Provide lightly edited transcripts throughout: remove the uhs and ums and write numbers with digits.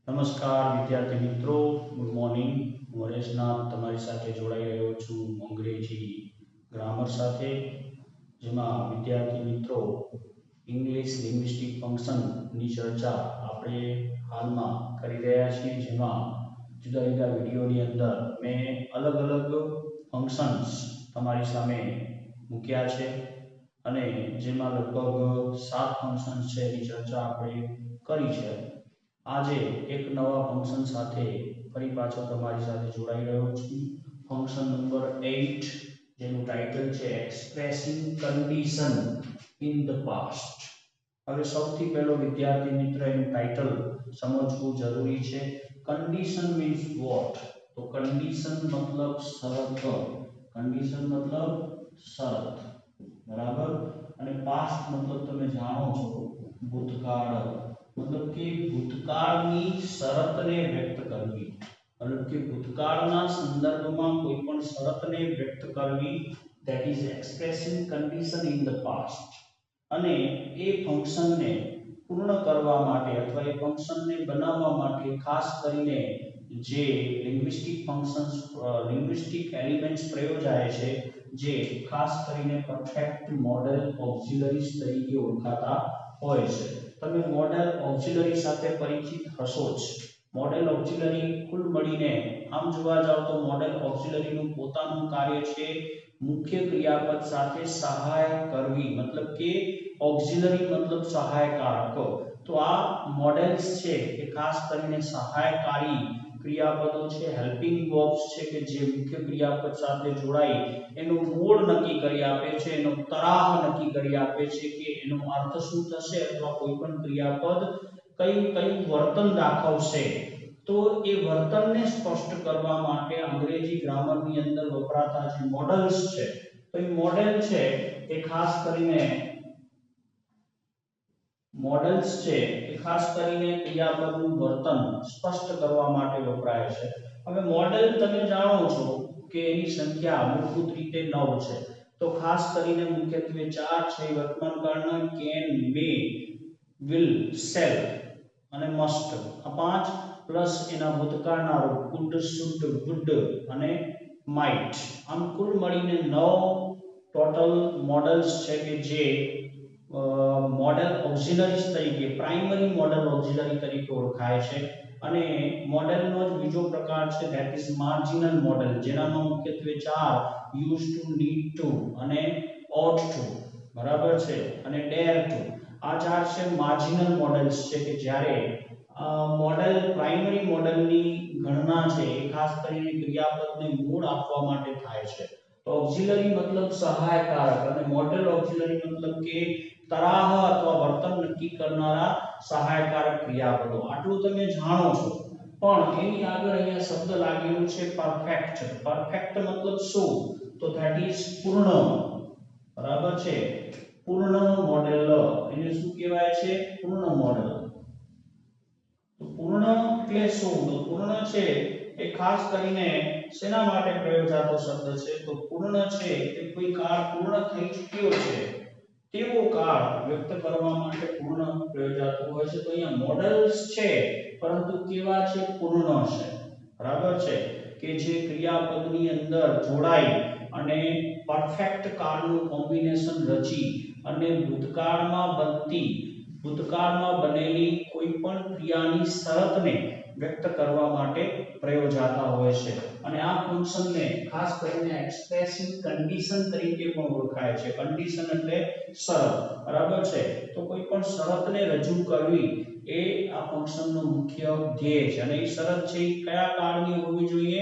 નમસ્કાર વિદ્યાર્થી મિત્રો, ગુડ મોર્નિંગ. હું હરેશનાથ તમારી સાથે જોડાઈ રહ્યો છું અંગ્રેજી ગ્રામર સાથે, જેમાં વિદ્યાર્થી મિત્રો ઇંગ્લિશ લિંગ્વિસ્ટિક ફંક્શનની ચર્ચા આપણે હાલમાં કરી રહ્યા છીએ. જેમાં જુદા જુદા વિડીયોની અંદર મેં અલગ અલગ ફંક્શન્સ તમારી સામે મૂક્યા છે અને જેમાં લગભગ 7 ફંક્શન્સ છે એની ચર્ચા આપણે કરી છે. આજે એક નવા ફંક્શન સાથે ફરી પાછો તમારી સાથે જોડાઈ રહ્યો છું. ફંક્શન નંબર 8, જેનું ટાઇટલ છે expressing condition in the past. હવે સૌથી પહેલો વિદ્યાર્થી મિત્ર એનું ટાઇટલ સમજવું જરૂરી છે. Condition means what? તો કન્ડિશન મતલબ શરત. કન્ડિશન મતલબ શરત, બરાબર. અને પાસ્ટ મતલબ તમે જાણો છો ભૂતકાળ. मतलब कि ભૂતકાળની શરતને વ્યક્ત કરવી, मतलब कि ભૂતકાળના સંદર્ભમાં કોઈ પણ શરતને વ્યક્ત કરવી, that is expressing condition in the past. અને એ ફંક્શનને પૂર્ણ કરવા માટે અથવા એ ફંક્શનને બનાવવા માટે ખાસ કરીને જે લિંગ્વિસ્ટિક ફંક્શન્સ લિંગ્વિસ્ટિક એલિમેન્ટ્સ પ્રયોજાય છે, જે ખાસ કરીને પરફેક્ટ મોડેલ ઓક્સિલરીઝ તરીકે ઓળખાતા હોય છે. તમે મોડેલ ઓક્સિલરી સાથે પરિચિત હશો જ. મોડેલ ઓક્સિલરી કુલ મળીને આમ જોવા જાવ તો મોડેલ ઓક્સિલરીનું પોતાનું કાર્ય છે મુખ્ય ક્રિયાપદ સાથે સહાય કરવી, મતલબ કે ઓક્સિલરી મતલબ સહાયકારક. તો આ મોડેલ્સ છે એ ખાસ કરીને સહાયકારી ક્રિયાપદો છે, હેલ્પિંગ વર્બ્સ છે કે જે મુખ્ય ક્રિયાપદ સાથે જોડાઈ એનું મૂળ નક્કી કરી આપે છે, એનો તરાહ નક્કી કરી આપે છે કે એનો અર્થ શું થશે અથવા કોઈ પણ ક્રિયાપદ કયું વર્તન દાખવશે. તો એ વર્તનને સ્પષ્ટ કરવા માટે અંગ્રેજી ગ્રામરની અંદર વપરાતા જે મોડલ્સ છે, તો એ મોડેલ છે એ ખાસ કરીને ક્રિયાપદનું વર્તન સ્પષ્ટ કરવા માટે વપરાય છે. હવે મોડેલ તમે જાણો છો કે એની સંખ્યા મૂળભૂત રીતે 9 છે. તો ખાસ કરીને મુખ્યત્વે 4 છે વર્તમાન કાળના કેન, મે, વિલ, શેલ અને મસ્ટ. આ 5 પ્લસ એના ભૂતકાળના રૂપ કુડ, શુડ, વુડ અને માઇટ. આમ કુલ મળીને 9 ટોટલ મોડલ્સ છે કે જે મોડેલ ઓક્સિલરીઝ તરીકે પ્રાઇમરી મોડેલ ઓક્સિલરી તરીકે ઓળખાય છે. અને મોડેલનો જ બીજો પ્રકાર છે ધેટ ઇઝ માર્જિનલ મોડેલ, જેનામાં મુખ્યત્વે 4 યુઝ ટુ, નીડ ટુ અને ઓટ ટુ, બરાબર છે, અને ડેર ટુ. આ 4 છે માર્જિનલ મોડેલ્સ છે કે જ્યારે મોડેલ પ્રાઇમરી મોડેલની ગણના છે એ ખાસ કરીને ક્રિયાપદને મૂળ આપવા માટે થાય છે. તો ઓક્સિલરી મતલબ સહાયકારક અને મોડેલ ઓક્સિલરી મતલબ કે તરાહ અથવા વર્તન નક્કી કરનારા સહાયકારક ક્રિયાપદો. આટલું તમે જાણો છો, પણ એની આગળ અહીંયા શબ્દ લાગેલું છે પરફેક્ટ. પરફેક્ટ મતલબ શું? તો ધેટ ઇઝ પૂર્ણ, બરાબર છે. પૂર્ણ મોડેલ એને શું કહેવાય છે? પૂર્ણ મોડેલ. તો પૂર્ણ એટલે શું? તો પૂર્ણ છે એ ખાસ કરીને શેના માટે પ્રયોજાતો શબ્દ છે? તો પૂર્ણ છે એ કોઈ કાળ પૂર્ણ થઈ ચૂક્યો છે તેવો કાળ વ્યક્ત કરવા માટે પૂર્ણ પ્રયોજાતો હોય છે. તો અહીંયા મોડલ્સ છે પરંતુ કેવા છે? પૂર્ણ છે, બરાબર છે, કે જે ક્રિયાપદની અંદર જોડાઈ અને પરફેક્ટ કાળનું કોમ્બિનેશન રચી અને ભૂતકાળમાં બનેલી કોઈ પણ ક્રિયાની શરતને વ્યક્ત કરવા માટે પ્રયોજાતા હોય છે. અને આ ફંક્શનને ખાસ કરીને એક્સપ્રેસિંગ કન્ડિશન તરીકે પણ ઓળખાય છે. કન્ડિશન એટલે શરત, બરાબર છે. તો કોઈ પણ શરતને રજૂ કરવી એ આ ફંક્શનનો મુખ્ય ધ્યેય છે. અને એ શરત છે એ કયા કાળની હોવી જોઈએ?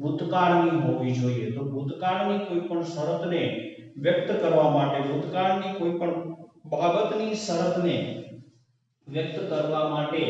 ભૂતકાળની હોવી જોઈએ. તો ભૂતકાળની કોઈ પણ શરતને વ્યક્ત કરવા માટે, ભૂતકાળની કોઈ પણ બાબતની શરતને વ્યક્ત કરવા માટે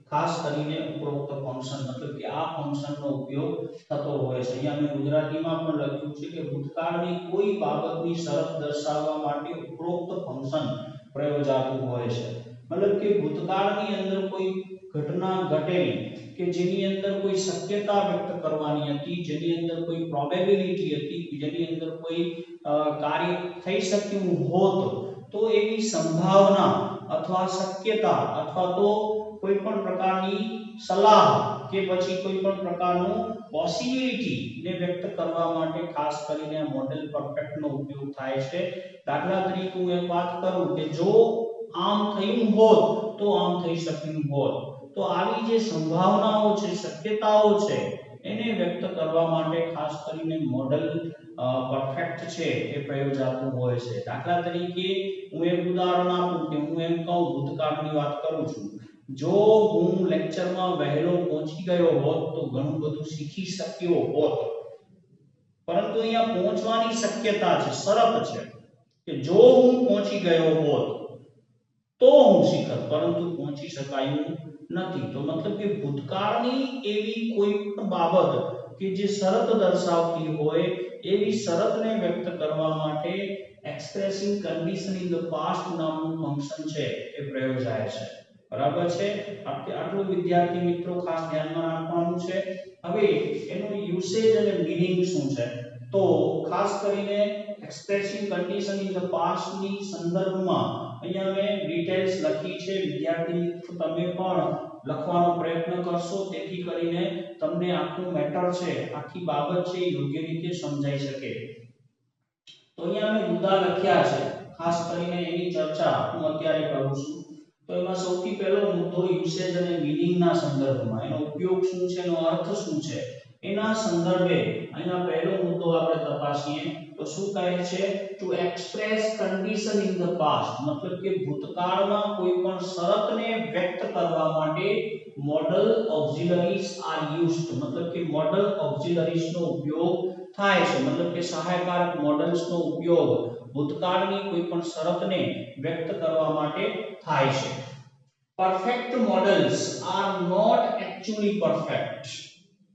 ખાસ કરીને ઉપરોક્ત ફંક્શન મતલબ કે આ ફંક્શનનો ઉપયોગ થતો હોય છે. અહીંયા મેં ગુજરાતીમાં પણ લખ્યું છે કે ભૂતકાળની કોઈ બાબતની શરત દર્શાવવા માટે ઉપરોક્ત ફંક્શન પ્રયોજાતું હોય છે. મતલબ કે ભૂતકાળની અંદર કોઈ ઘટના ઘટેલી કે જેની અંદર કોઈ શક્યતા વ્યક્ત કરવાની હતી, જેની અંદર કોઈ પ્રોબેબિલિટી હતી, જેની અંદર કોઈ કાર્ય થઈ શક્યું હોત, તો એવી સંભાવના અથવા શક્યતા અથવા તો કોઈ પણ પ્રકારની સલાહ કે પછી કોઈ પણ પ્રકારનું પોસિબિલિટી ને વ્યક્ત કરવા માટે ખાસ કરીને મોડેલ પરફેક્ટ નો ઉપયોગ થાય છે. દાખલા તરીકે હું એક વાત કરું કે જો આમ થયું હોત તો આમ થઈ શક્યું હોત, તો આવી જે સંભાવનાઓ છે, શક્યતાઓ છે, એને વ્યક્ત કરવા માટે ખાસ કરીને મોડેલ પરફેક્ટ છે એ પ્રયોજાતું હોય છે. દાખલા તરીકે હું એક ઉદાહરણ આપું કે હું એમ કહું, ભૂતકાળની વાત કરું છું, જો હું લેક્ચરમાં વહેલો પહોંચી ગયો હોત તો ઘણું બધું શીખી શક્યો હોત. પરંતુ અહીંયા પહોંચવાની શક્યતા છે, શરત છે કે જો હું પહોંચી ગયો હોત તો હું શીખત, પરંતુ પહોંચી શકાયું નથી. તો મતલબ કે ભૂતકાળની એવી કોઈ પણ બાબત કે જે શરત દર્શાવતી હોય એવી શરતને વ્યક્ત કરવા માટે expressing condition in the past નામનું ફંક્શન છે એ પ્રયોજાય છે. બરાબર છે? આટલું વિદ્યાર્થી મિત્રો ખાસ ધ્યાનમાં રાખવાનું છે. હવે એનું યુસેજ અને મીનિંગ શું છે? તો ખાસ કરીને expressing condition in the past ની સંદર્ભમાં અહીંયા મેં ડિટેલ્સ લખી છે. વિદ્યાર્થી મિત્રો તમે પણ લખવાનો પ્રયત્ન કરશો, તેથી કરીને તમને આખું મેટર છે, આખી બાબત છે યોગ્ય રીતે સમજાઈ શકે. તો અહીંયા મેં મુદ્દા લખ્યા છે, ખાસ કરીને એની ચર્ચા હું અત્યારે કરું છું. તો એમાં સૌથી પહેલો મુદ્દો યુસેજ અને મીનિંગ ના સંદર્ભમાં, એનો ઉપયોગ શું છે, એનો અર્થ શું છે, એના સંદર્ભે અહીંયા પહેલો મુદ્દો આપણે તપાસીએ તો શું કહે છે? To express condition in the past, મતલબ કે ભૂતકાળમાં કોઈ પણ શરતને વ્યક્ત કરવા માટે મોડલ ઓક્સિલરીઝ આર યુઝડ, મતલબ કે મોડલ ઓક્સિલરીઝ નો ઉપયોગ થાય છે. મતલબ કે સહાયકારક મોડલ્સ નો ઉપયોગ ભૂતકાળની કોઈ પણ શરતને વ્યક્ત કરવા માટે થાય છે. Perfect models are not actually perfect.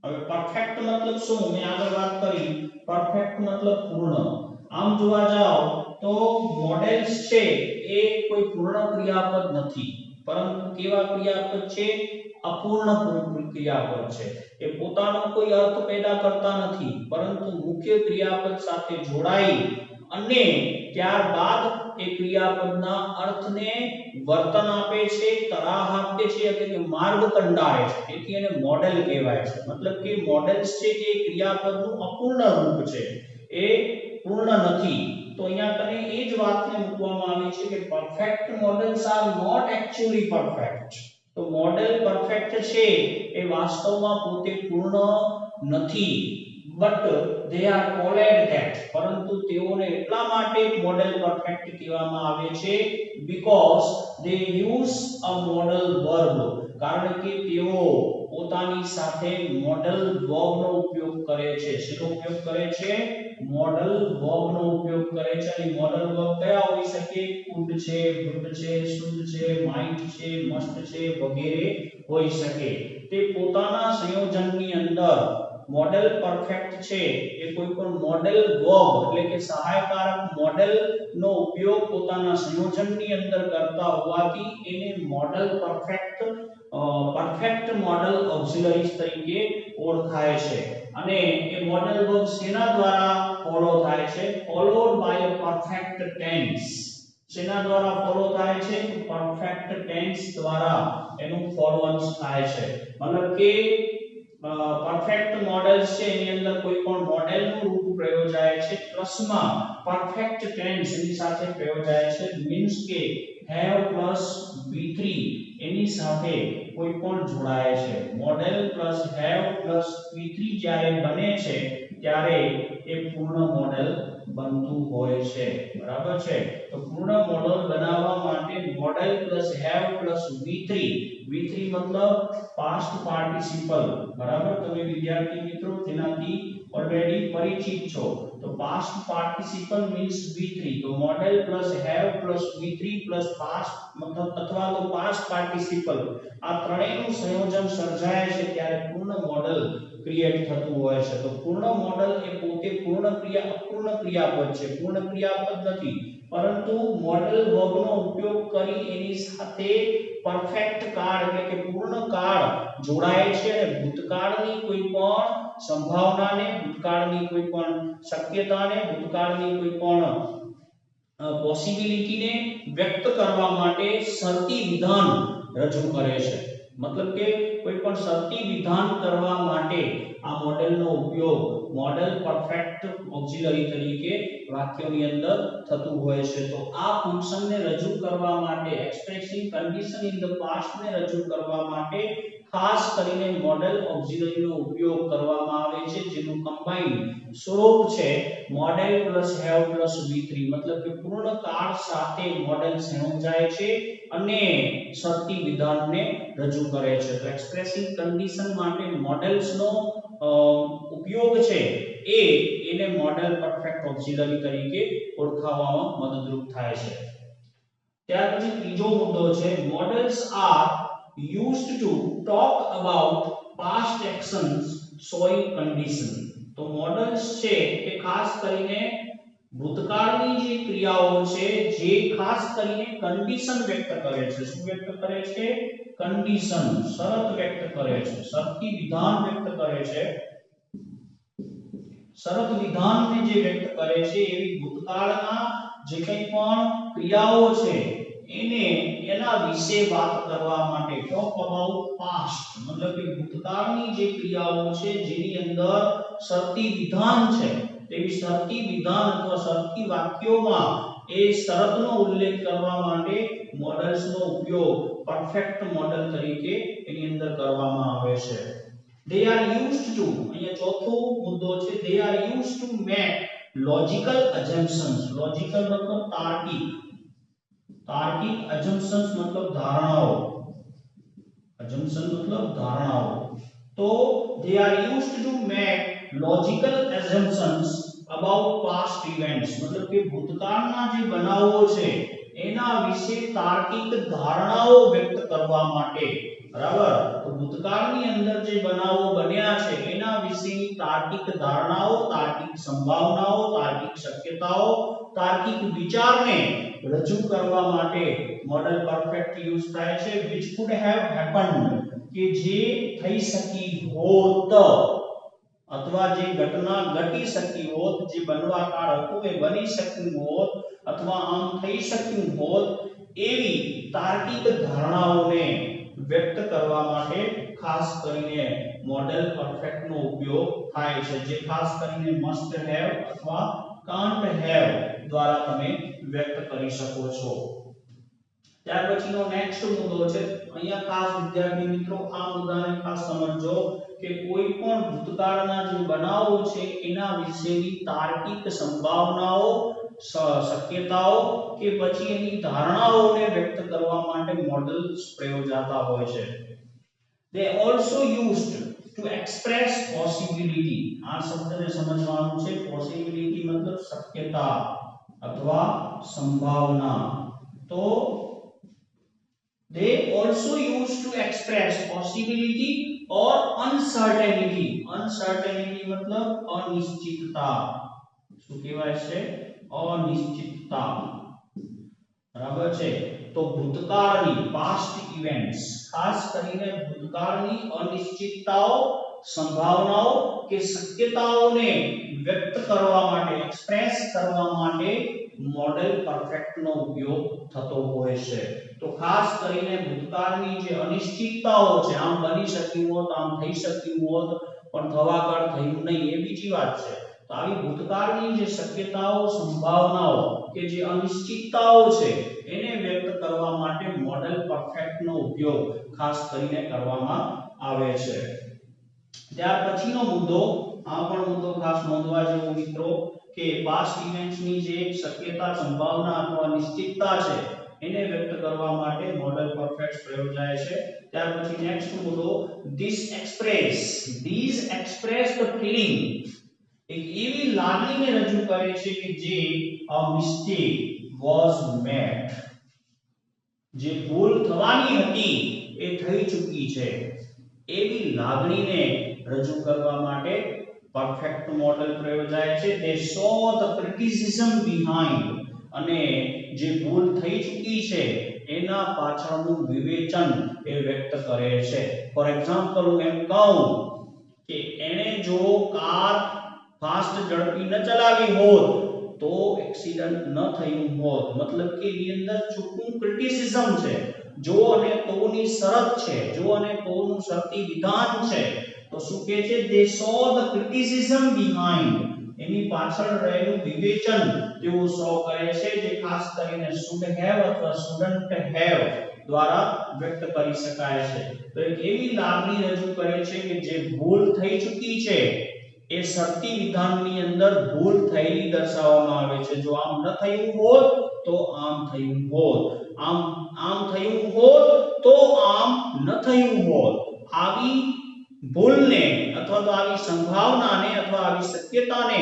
હવે પરફેક્ટ મતલબ શું? મેં આગળ વાત કરી, પરફેક્ટ મતલબ પૂર્ણ. આમ જોવા જાવ તો મોડેલ્સ છે એ કોઈ પૂર્ણ ક્રિયાપદ નથી, પરંતુ કેવા ક્રિયાપદ છે? અપૂર્ણ ક્રિયાપદ છે. એ પોતાનો કોઈ અર્થ પેદા કરતા નથી, પરંતુ મુખ્ય ક્રિયાપદ સાથે જોડાઈ અને ત્યારબાદ એ ક્રિયાપદના અર્થને વર્તન આપે છે, તરાહ આપે છે, એટલે કે માર્ગ કંડારે છે. તેથી એને મોડેલ કહેવાય છે. મતલબ કે મોડેલ્સ છે એ ક્રિયાપદનું અપૂર્ણ રૂપ છે, એ પૂર્ણ નથી. તો અહીંયા તને એ જ વાતને મૂકવામાં આવી છે કે perfect models are not actually perfect. તો મોડેલ પરફેક્ટ છે એ વાસ્તવમાં પોતે પૂર્ણ નથી, but they are called that, પરંતુ તેઓને એટલા માટે મોડેલ પરફેક્ટ કહેવામાં આવે છે because they use a model verb, કારણ કે તેઓ પોતાની સાથે મોડેલ વર્બનો ઉપયોગ કરે છે. શેનો ઉપયોગ કરે છે? મોડેલ વર્બનો ઉપયોગ કરે છે. અને મોડેલ વર્બ કયા હોઈ શકે? could છે, would છે, should છે, might છે, must છે વગેરે હોઈ શકે. તે પોતાના સંયોજનની અંદર મોડેલ પરફેક્ટ છે એ કોઈ પણ મોડેલ વર્બ એટલે કે સહાયકારક મોડેલ નો ઉપયોગ પોતાના સંયોજનની અંદર કરતા હોવાથી એને મોડેલ પરફેક્ટ મોડેલ ઓક્સિલરીઝ તરીકે ઓળખાય છે. અને એ મોડેલ વર્બ શેના દ્વારા ફોલો થાય છે? Followed by a perfect tense. શેના દ્વારા ફોલો થાય છે? પરફેક્ટ ટેન્સ દ્વારા એનું ફોલોઅપ થાય છે. મતલબ કે પરફેક્ટ મોડેલ્સ છે એની અંદર કોઈ પણ મોડેલનું રૂપ પ્રયોજાય છે, પ્લસમાં પરફેક્ટ ટેન્સ એની સાથે પ્રયોજાય છે. મીન્સ કે have પ્લસ V3 એની સાથે કોઈ પણ જોડાય છે. Model plus have plus V3 જ્યારે બને છે ત્યારે એ પૂર્ણ મોડેલ બનતું હોય છે. બરાબર છે? તો પૂર્ણ મોડેલ બનાવવા માટે model plus have plus V3 મતલબ પાસ્ટ પાર્ટિસિપલ. બરાબર? તમે વિદ્યાર્થી મિત્રો તેનાથી ઓલરેડી પરિચિત છો. તો પાસ્ટ પાર્ટિસિપલ મીન્સ V3. તો model plus have plus V3 plus past મતલબ અથવા તો પાસ્ટ પાર્ટિસિપલ, આ ત્રણેયનું સંયોજન સર્જાય છે ત્યારે પૂર્ણ મોડેલ ક્રિએટ થતું હોય છે. તો પૂર્ણ મોડેલ એ પોતે અપૂર્ણ ક્રિયાપદ છે, પૂર્ણ ક્રિયાપદ નથી, પરંતુ મોડેલ વર્બનો ઉપયોગ કરી એની સાથે પરફેક્ટ કાળ એટલે કે પૂર્ણ કાળ જોડાય છે અને ભૂતકાળની કોઈ પણ સંભાવનાને, ભૂતકાળની કોઈ પણ શક્યતાને, ભૂતકાળની કોઈ પણ પોસિબિલિટીને વ્યક્ત કરવા માટે શરતી વિધાન રજૂ કરે છે. मतलब કે કોઈ પણ શરતી વિધાન કરવા માટે આ મોડેલનો ઉપયોગ મોડેલ પરફેક્ટ ઓક્સિલરી તરીકે વાક્યોની અંદર થતું હોય છે. તો આ ફંક્શનને રજૂ કરવા માટે expressing condition in the past ને રજૂ કરવા માટે ખાસ કરીને મોડેલ ઓક્સિલરીનો ઉપયોગ કરવામાં આવે છે, જેનું કમ્બાઇન્ડ સ્વરૂપ છે model plus have plus V3, મતલબ કે પૂર્ણ કાળ સાથે મોડેલ સંયોજાય છે અને શરતી વિધાનને રજૂ કરે છે. તો એક્સપ્રેસિંગ કન્ડિશન માટે મોડેલ્સનો ઉપયોગ છે એને મોડેલ પરફેક્ટ ઓક્સિલરી તરીકે ઓળખાવવામાં મદદરૂપ થાય છે. ત્યાર પછી ત્રીજો મુદ્દો છે models are used to talk about past actions showing condition. તો મોડેલ્સ છે એ ખાસ કરીને ભૂતકાળની જે ક્રિયાઓ છે જે ખાસ કરીને કન્ડિશન વ્યક્ત કરે છે. શું વ્યક્ત કરે છે? કન્ડિશન, શરત વ્યક્ત કરે છે, શરતી વિધાન વ્યક્ત કરે છે. શરત વિધાનને જે વ્યક્ત કરે છે એવી ભૂતકાળના જે કંઈ પણ ક્રિયાઓ છે એના વિશે વાત કરવા માટે ટોક અબાઉટ પાસ્ટ, મતલબ કે ભૂતકાળની જે ક્રિયાઓ છે જેની અંદર શરતી વિધાન છે તેવી શરતી વિધાન અથવા શરતી વાક્યોમાં એ શરતનો ઉલ્લેખ કરવા માટે મોડલ્સનો ઉપયોગ પરફેક્ટ મોડલ તરીકે એની અંદર કરવામાં આવે છે. they are used to, અહીંયા ચોથો મુદ્દો છે, they are used to make logical assumptions. logical મતલબ તાર્કિક, તાર્કિક assumptions મતલબ ધારણાઓ, assumption મતલબ ધારણાઓ. તો they are used to make logical assumptions about past events, મતલબ કે ભૂતકાળના જે બનાવો છે એના વિશે તાર્કિક ધારણાઓ વ્યક્ત કરવા માટે, બરાબર. તો ભૂતકાળની અંદર જે બનાવો બન્યા છે એના વિશેની તાર્કિક ધારણાઓ, તાર્કિક સંભાવનાઓ, તાર્કિક શક્યતાઓ, તાર્કિક વિચારને રજૂ કરવા માટે મોડેલ પરફેક્ટ યુઝ થાય છે. which could have happened, કે જે થઈ શકી હોત અથવા જે ઘટના ઘટી શકી હોત, જે બનવા કાળ હતો એ બની શક્યું હોત અથવા આમ થઈ શક્યું હોત એવી તાર્કિક ધારણાઓને વ્યક્ત કરવા માટે ખાસ કરીને મોડેલ પરફેક્ટ નો ઉપયોગ થાય છે, જે ખાસ કરીને મસ્ટ હેવ અથવા કાન્ટ હેવ દ્વારા તમે વ્યક્ત કરી શકો છો. ત્યાર પછીનો નેક્સ્ટ મુદ્દો છે, અહીંયા ખાસ વિદ્યાર્થી મિત્રો આ મુદ્દાને ખાસ સમજો કે કોઈ પણ ભૂતકાળના જે બનાવો છે એના વિશેની તાર્કિક સંભાવનાઓ, શક્યતાઓ કે પછી એની ધારણાઓને વ્યક્ત કરવા માટે મોડલ્સ પ્રયોજાતા હોય છે. they also used to express possibility. આ શબ્દને સમજવાનું છે. possibility મતલબ શક્યતા અથવા સંભાવના. તો they also used to express possibility or uncertainty. uncertainty મતલબ અનિશ્ચિતતા. શું કહેવાય છે? અનિશ્ચિતતા, બરાબર છે. તો ભૂતકાળની પાસ્ટ ઇવેન્ટ્સ, ખાસ કરીને ભૂતકાળની અનિશ્ચિતતાઓ, સંભાવનાઓ કે શક્યતાઓને વ્યક્ત કરવા માટે, એક્સપ્રેસ કરવા માટે મોડેલ પરફેક્ટ નો ઉપયોગ થતો હોય છે. તો ખાસ કરીને ભૂતકાળની જે અનિશ્ચિતતાઓ છે, આમ બની શક્યું હોત, આમ થઈ શક્યું હોત પણ થવાકાળ થયું નહીં એ બીજી વાત છે. તો આવી ભૂતકાળની જે શક્યતાઓ, સંભાવનાઓ કે જે અનિશ્ચિતતાઓ છે એને વ્યક્ત કરવા માટે મોડેલ પરફેક્ટ નો ઉપયોગ ખાસ કરીને કરવામાં આવે છે. ત્યાર પછીનો મુદ્દો, આ પણ મુદ્દો ખાસ નોંધવા જેવો મિત્રો, કે પાસ્ટ ઇવેન્ટ્સની જે શક્યતા, સંભાવના અથવા નિશ્ચિતતા છે એને વ્યક્ત કરવા માટે મોડેલ પરફેક્ટ પ્રયોજાય છે. ત્યાર પછી નેક્સ્ટ મુદ્દો, these express the feeling, એક એવી લાગણીને રજૂ કરે છે કે જે a mistake was made, જે ભૂલ થવાની હતી એ થઈ ચૂકી છે એવી લાગણીને રજૂ કરવા માટે પરફેક્ટ મોડેલ પ્રયોજાય છે. they show the criticism behind, અને જે ભૂલ થઈ ચૂકી છે એના પાછળનું વિવેચન એ વ્યક્ત કરે છે. ફોર એક્ઝામ્પલ હું એમ કહું કે એને જો કાર ફાસ્ટ ઝડપી ન ચલાવી હોત તો એક્સિડન્ટ ન થયું હોત, મતલબ કે એની અંદર ચોખ્ખું ક્રિટિસિઝમ છે, જો અને તોની શરત છે, જો અને તોનું શરતી વિધાન છે, તો શું કહે છે? they saw the criticism behind, એની પાછળ રહેલું વિવેચન તેઓ સો કરે છે, જે ખાસ કરીને should have અથવા shouldn't have દ્વારા વ્યક્ત કરી શકાય છે. તો એક એવી લાગણી રજૂ કરે છે કે જે ભૂલ થઈ ચૂકી છે એ શરતી વિધાનની અંદર ભૂલ થયેલી દર્શાવવામાં આવે છે. જો આમ ન થયું હોત તો આમ થયું હોત, આમ થયું હોત તો આમ ન થયું હોત. આવી ભૂલને અથવા તો આવી સંભાવનાને અથવા આવી શક્યતાને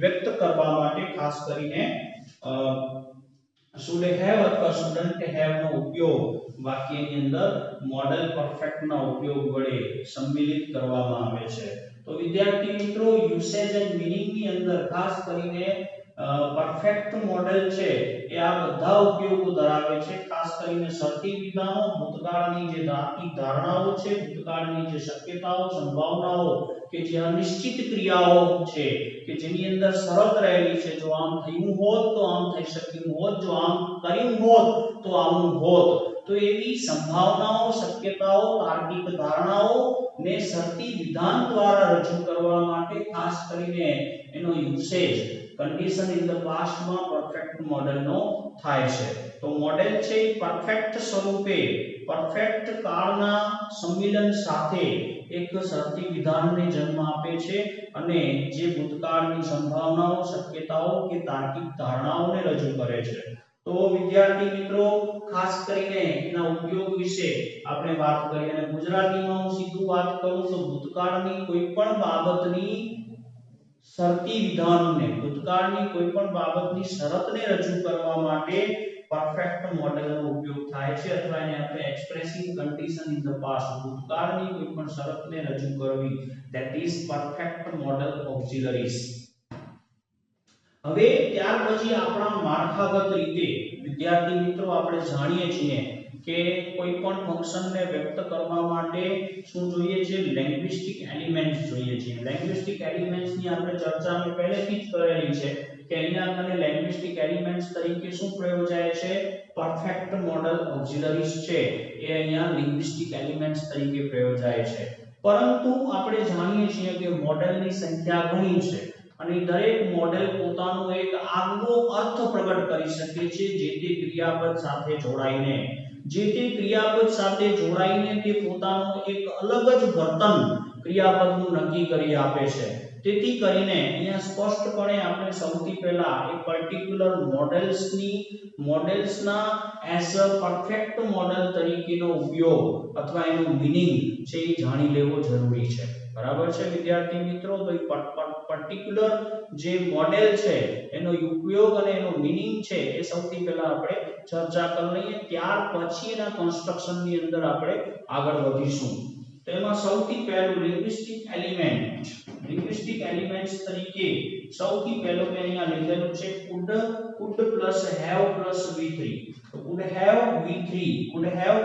વ્યક્ત કરવા માટે ખાસ કરીને should have અથવા shouldn't have નો ઉપયોગ વાક્યની અંદર મોડલ પરફેક્ટ ના ઉપયોગ વડે સંમિલિત કરવામાં આવે છે. તો વિદ્યાર્થી મિત્રો, યુસેજ એન્ડ મીનિંગ ની અંદર ખાસ કરીને પરફેક્ટ મોડેલ છે એ આ બધા ઉપયોગો ધરાવે છે. ખાસ કરીને શરતી વિધાનો, ભૂતકાળની જે તાર્કિક ધારણાઓ છે, ભૂતકાળની જે શક્યતાઓ, સંભાવનાઓ કે જે અનિશ્ચિત ક્રિયાઓ છે કે જેની અંદર શરત રહેલી છે, જો આમ થયું હોત તો આમ થઈ શક્યું હોત, જો આમ કર્યું હોત તો આમ હોત. તો એવી સંભાવનાઓ, શક્યતાઓ, તાર્કિક ધારણાઓ ને શરતી વિધાન દ્વારા રજૂ કરવા માટે ખાસ કરીને એનો usage condition in the past માં પરફેક્ટ મોડેલ નો થાય છે. તો મોડેલ છે એ પરફેક્ટ સ્વરૂપે પરફેક્ટ કાળના સંમિલન સાથે એક શરતી વિધાનને જન્મ આપે છે અને જે ભૂતકાળની સંભાવનાઓ, શક્યતાઓ કે તાર્કિક ધારણાઓને રજૂ કરે છે. તો વિદ્યાર્થી મિત્રો, ખાસ કરીને એના ઉપયોગ વિશે આપણે વાત કરી અને ગુજરાતીમાં હું સીધું વાત કરું તો ભૂતકાળની કોઈ પણ બાબતની શરતી વિધાનને, ભૂતકાળની કોઈ પણ બાબતની શરતને રજૂ કરવા માટે પરફેક્ટ મોડેલનો ઉપયોગ થાય છે અથવા એને આપણે expressing condition in the past, ભૂતકાળની કોઈ પણ શરતને રજૂ કરવી, that is perfect model auxiliaries. હવે ત્યાર પછી આપણા માળખાગત રીતે વિદ્યાર્થી મિત્રો આપણે જાણીએ છીએ કે કોઈ પણ ફંક્શનને વ્યક્ત કરવા માટે શું જોઈએ છે? લેંગ્વિસ્ટિક એલિમેન્ટ્સ જોઈએ છે. લેંગ્વિસ્ટિક એલિમેન્ટ્સ ની આપણે ચર્ચા અમે પહેલેથી જ કરેલી છે કે અહીંયા આપણે લેંગ્વિસ્ટિક એલિમેન્ટ્સ તરીકે શું પ્રયોજાય છે? પરફેક્ટ મોડલ ઓક્સિલરીઝ છે એ અહીંયા લિંગ્વિસ્ટિક એલિમેન્ટ્સ તરીકે પ્રયોજાય છે. પરંતુ આપણે જાણીએ છીએ કે મોડેલની સંખ્યા ઘણી છે અને દરેક મોડેલ પોતાનો એક આગવો અર્થ પ્રગટ કરી શકે છે જે તે ક્રિયાપદ સાથે જોડાઈને. જે તે ક્રિયાપદ સાથે જોડાઈને તે પોતાનો એક અલગ જ વર્તન ક્રિયાપદનું નક્કી કરી આપે છે. તેથી કરીને અહીંયા સ્પષ્ટપણે આપણે સૌથી પહેલા એક પર્ટિક્યુલર મોડેલ્સના એઝ અ પરફેક્ટ મોડેલ તરીકેનો ઉપયોગ અથવા એનો મીનિંગ છે એ જાણી લેવો જરૂરી છે. બરાબર છે વિદ્યાર્થી મિત્રો? તો પર્ટિક્યુલર જે મોડેલ છે એનો ઉપયોગ અને એનો મીનિંગ છે એ સૌથી પહેલા આપણે ચર્ચા કરી લઈએ, ત્યાર પછી એના કન્સ્ટ્રક્શન ની અંદર આપણે આગળ વધીશું. તો એમાં સૌથી પહેલું લિંગ્વિસ્ટિક એલિમેન્ટ્સ તરીકે સૌથી પહેલો મેં અહીંયા લીધેલું છે could plus have plus v3. તો could have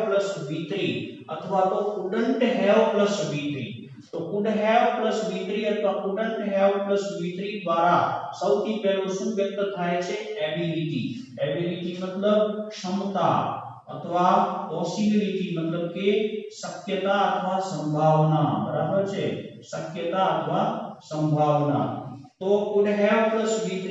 plus v3 અથવા તો couldn't have plus v3. તો could have plus v3 અથવા couldn't have plus v3 દ્વારા સૌથી પહેલું શું વ્યક્ત થાય છે? એબિલિટી મતલબ ક્ષમતા અથવા પોસિબિલિટી મતલબ કે શક્યતા અથવા સંભાવના. બરાબર છે? શક્યતા અથવા સંભાવના. તો could have plus v3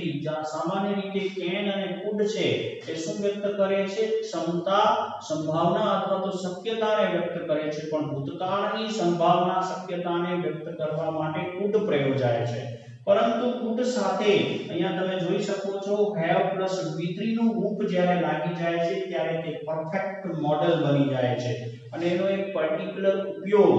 સામાન્ય રીતે can અને could છે એ શું વ્યક્ત કરે છે? ક્ષમતા, સંભાવના અથવા તો શક્યતાને વ્યક્ત કરે છે. પણ ભૂતકાળની સંભાવના, શક્યતાને વ્યક્ત કરવા માટે could પ્રયોજાય છે. પરંતુ could સાથે અહીંયા તમે જોઈ શકો છો have plus v3 નું રૂપ જ્યારે લાગી જાય છે ત્યારે તે પરફેક્ટ મોડેલ બની જાય છે અને એનો એક પર્ટિક્યુલર ઉપયોગ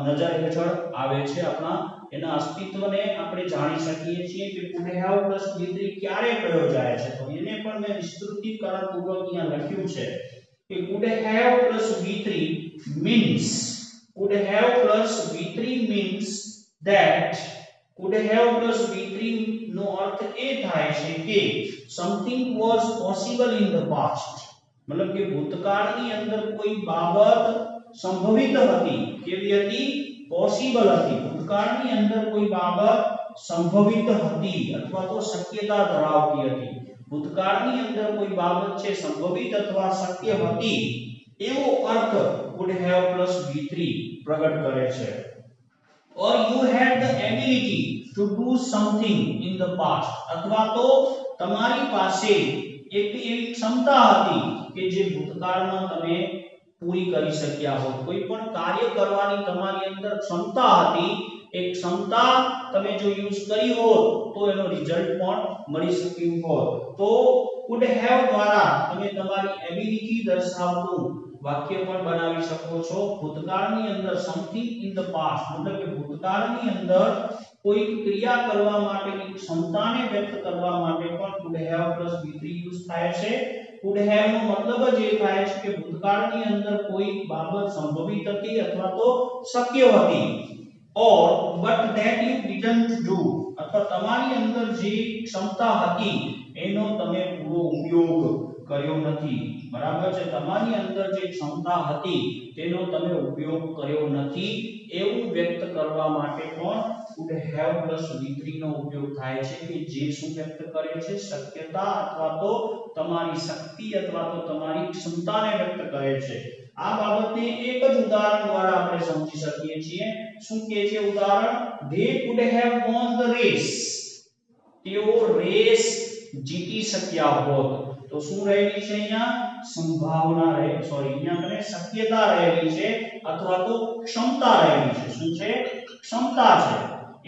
નજર હેઠળ આવે છે. આપણા એના અસ્તિત્વને આપણે જાણી શકીએ છીએ કે could have plus v3 ક્યારે પ્રયોજાય છે. તો એને પણ મેં વિસ્તૃતીકરણ પૂર્વક અહીંયા લખ્યું છે કે could have plus v3 means that could have plus v3 નો અર્થ એ થાય છે કે something was possible in the past. મતલબ કે ભૂતકાળની અંદર કોઈ બાબત સંભવિત હતી. કેવી હતી? પોસિબલ હતી. ભૂતકાળની અંદર કોઈ બાબત સંભવિત હતી અથવા તો શક્યતા ધરાવતી હતી. ભૂતકાળની અંદર કોઈ બાબત છે સંભવિત અથવા શક્ય હતી એવો અર્થ would have plus v3 પ્રગટ કરે છે. or you had the ability to do something in the past અથવા તો તમારી પાસે એક એવી ક્ષમતા હતી કે જે ભૂતકાળમાં તમે પૂરી કરી શક્યા હોત. કોઈ પણ કાર્ય કરવાની તમારી અંદર ક્ષમતા હતી, એક ક્ષમતા તમે જો યુઝ કરી હોત તો એનો રિઝલ્ટ પણ મળી શક્યું હોત. તો could have દ્વારા તમે તમારી એબિલિટી દર્શાવતું વાક્ય પણ બનાવી શકો છો. ભૂતકાળની અંદર સમથિંગ ઇન ધ પાસ્ટ મતલબ કે ભૂતકાળની અંદર કોઈ ક્રિયા કરવા માટેની ક્ષમતાને વ્યક્ત કરવા માટે પણ could have v3 યુઝ થાય છે. could have નો મતલબ જ એ થાય છે કે ભૂતકાળની અંદર કોઈ બાબત સંભવિત હતી અથવા તો શક્ય હતી. or but that you didn't do અથવા તમારી અંદર જે ક્ષમતા હતી એનો તમે પૂરો ઉપયોગ કર્યો નથી. બરાબર છે, તમારી અંદર જે ક્ષમતા હતી તેનો તમે ઉપયોગ કર્યો નથી એવું વ્યક્ત કરવા માટે પણ would have v3 નો ઉપયોગ થાય છે કે જે શું વ્યક્ત કરે છે, શક્યતા અથવા તો તમારી શક્તિ અથવા તો તમારી ક્ષમતાને વ્યક્ત કરે છે. આ બાબતને એક જ ઉદાહરણ દ્વારા આપણે સમજી શકીએ છીએ. શું કહે છે ઉદાહરણ? they could have won the race. તેઓ રેસ જીતી શક્યા હોત. તો શું રહેલી છે અહીંયા? સંભાવના રહે અહીંયા કને શક્યતા રહેલી છે અથવા તો ક્ષમતા રહેલી છે. શું છે? ક્ષમતા છે.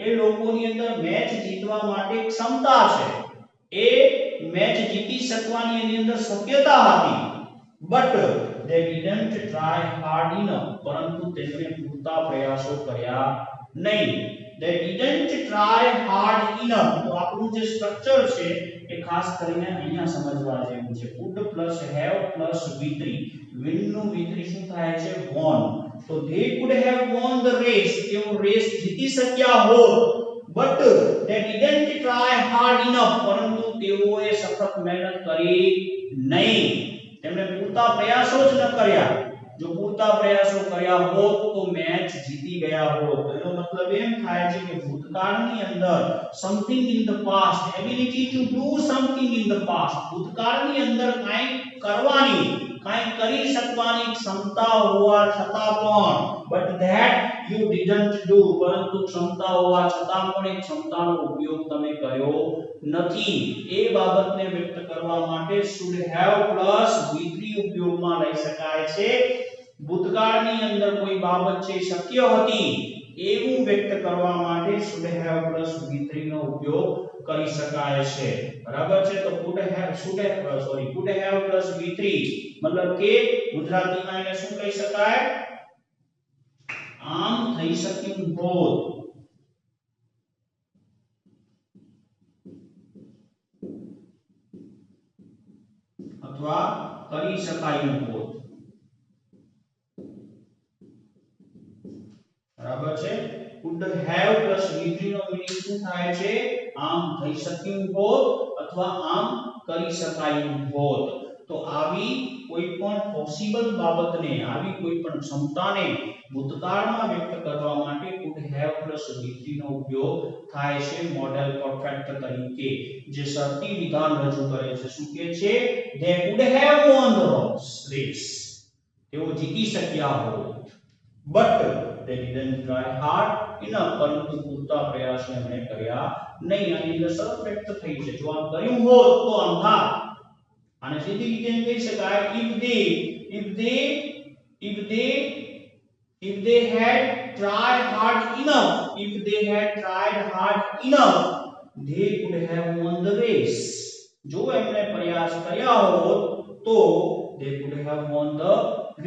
એ લોકોની અંદર મેચ જીતવા માટે ક્ષમતા છે. એ મેચ જીતી શકવાની એની અંદર શક્યતા હતી. but they didn't try hard enough. પરંતુ તેમણે પૂરતા પ્રયાસો કર્યા નહીં. they didn't try hard enough. તો આપણું જે સ્ટ્રક્ચર છે એ ખાસ કરીને અહીંયા સમજવા જેવું છે. could plus have plus v3. win નું v3 શું થાય છે? won. તો they could have won the race. તેઓ રેસ જીતી શક્યા હોત. but they didn't try hard enough. પરંતુ તેઓએ સખત મહેનત કરી નહીં. તેમણે પૂરતા પ્રયાસો જ ન કર્યા. જો પૂરતા પ્રયાસો કર્યા હોત તો મેચ જીતી ગયા હોત. એનો મતલબ એમ થાય છે કે ભૂતકાળની અંદર something in the past, ability to do something in the past, ભૂતકાળની અંદર કંઈક કરવાની, કંઈક કરી શકવાની ક્ષમતા હોવા છતાં પણ but that you didn't do. પરંતુ ક્ષમતા હોવા છતાં પણ એ ક્ષમતાનો ઉપયોગ તમે કર્યો નથી. એ બાબતને વ્યક્ત કરવા માટે should have plus v3 ઉપયોગમાં લઈ શકાય છે. ભૂતકાળની અંદર કોઈ બાબત છે શક્ય હતી એવું વ્યક્ત કરવા માટે should have plus v3 નો ઉપયોગ કરી શકાય છે. બરાબર છે. તો could have plus v3 મતલબ કે ગુજરાતીમાં એને શું કહી શકાય? આમ થઈ શક્યું હોત અથવા કરી શકાયું હોત. બરાબર છે. could have plus v3 નો મીનિંગ શું થાય છે? આમ થઈ શક્યું હોત અથવા આમ કરી શકાયું હોત. તો આવી કોઈ પણ પોસિબલ બાબતને, આવી કોઈ પણ ક્ષમતાને ભૂતકાળમાં વ્યક્ત કરવા માટે could have plus v3 નો ઉપયોગ થાય છે મોડેલ પરફેક્ટ તરીકે, જે શરતી વિધાન રજૂ કરે છે. શું કહે છે? they could have won the race. તેઓ જીતી શક્યા હોત. but they didn't try hard enough. પરંતુ પૂરતા પ્રયાસો એમણે કર્યા નહીં. આની અંદર શરત વ્યક્ત થઈ છે. જો આમ કર્યું હોત તો આમ થાત. આને સીધી રીતે એમ કહી શકાય if they had tried hard enough, they could have won the race. જો એમણે પ્રયાસ કર્યા હોત તો they could have won the